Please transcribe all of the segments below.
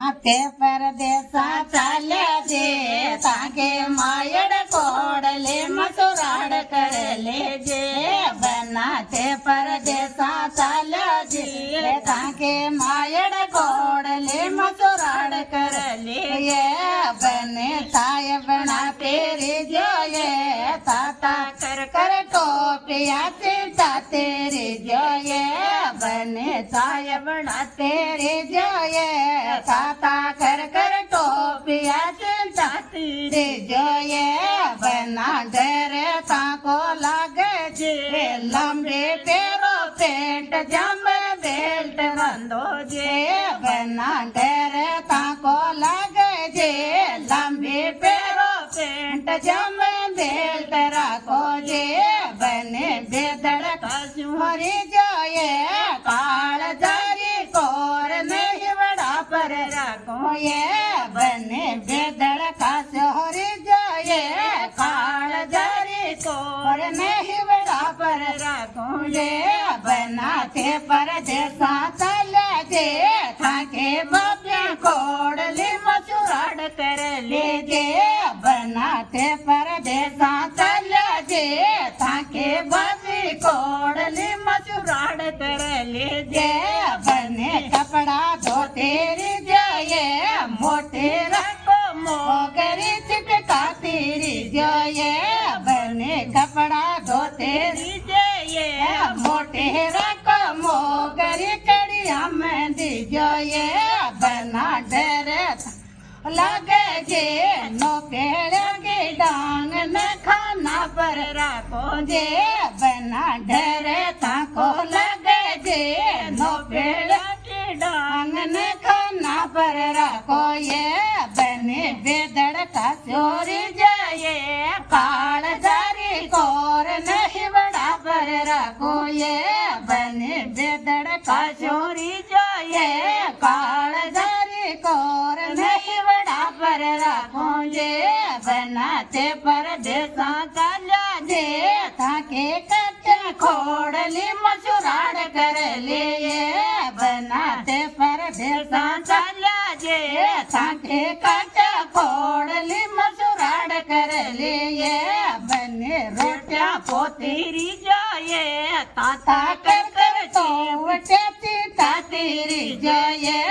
તે પરદેસા ચાલ્યા જે તાકે માયડ કોડલે મસુરાડ કરે લેજે બના તે પરદેસા ચાલ્યા જે તાકે માયડ કોડલે મસુરાડ કરે લે બને તાય બના તેરી જોયે તાતા કર કર ટોપિયા ચિંતા તેરી જોયે બને તાય બના તેરી જોયે તાતા કર કર ટોપિયા ચિંતા તેરી જોયે બના ડરે તાકો લાગે છે લંબે પેરો પેટ જમે બેલ્ટ રંધો જે બના ડરે તાકો લાગે છે લંબે પેરો પેન્ટ જમે બેલ્ટ રાખો જે બને બેદડ કશું હરી જોયે કાળ જારી કોર નહીં વડા પર રાખો એ બને બેદડ કશું હરી જોયે કાળ જારી કોર નહીં વડા પર રાખો જે બના તે પરદેસા ચાલ્યા જે થાકે બાપ્યા કોડલી મસુરાડ કર લેજે બના તે પરદેસા ચાલ્યા જે થાકે બાપી કોડલી મસુરાડ કર લેજે બને કપડા ધોતેરી જઈએ મોટે રાખો મોગરી ચિપકાતીરી જોઈએ બને કપડા ધોતેરી જઈએ મોટે રાખો મોગરી કડિયા મહેંદી જોઈએ બના ડરે લાગે જે નો પેड़ के डांग न खाना पर राखो जे बना डरे ताको लगे जे नो पेड़ के डांग न खाना पर राखो ये बने बेदड़ का चोरी जाए काल जारी कोर नहीं बड़ा पर राखो ये बने बेदड़ का चोरी जाए काल जारी कोर नहीं बड़ा पर राखो जे बना ते परदेसा चाल्या जे थाके कच्चा खोड़ली मसुराड़ कर ले बना ते परदेसा चाल्या जे थाके कच्चा खोड़ली मसुराड़ कर ले बने रोटिया पोतीरी जाए ताता कर कर चोवटे तातीरी जाए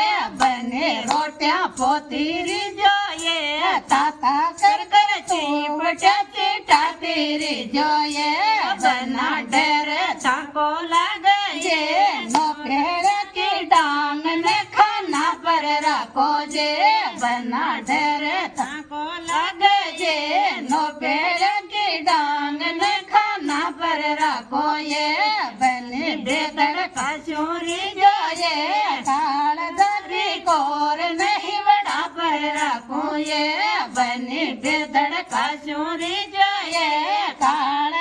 बने रोटिया पोतीरी जाए ताता कर कर चीपटा चीटा तेरी जोये बना डर ताको लगे जे नो पेड़ की डांग ने खाना पर रखो जे बना डर ताको लगे जे नो पेड़ की डांग ने खाना पर रखो ये बने बेदड़ का चोरी जोये काल दरी कोर नहीं बड़ा पर रखो ये बने बेदड़ का चोरी जाए काल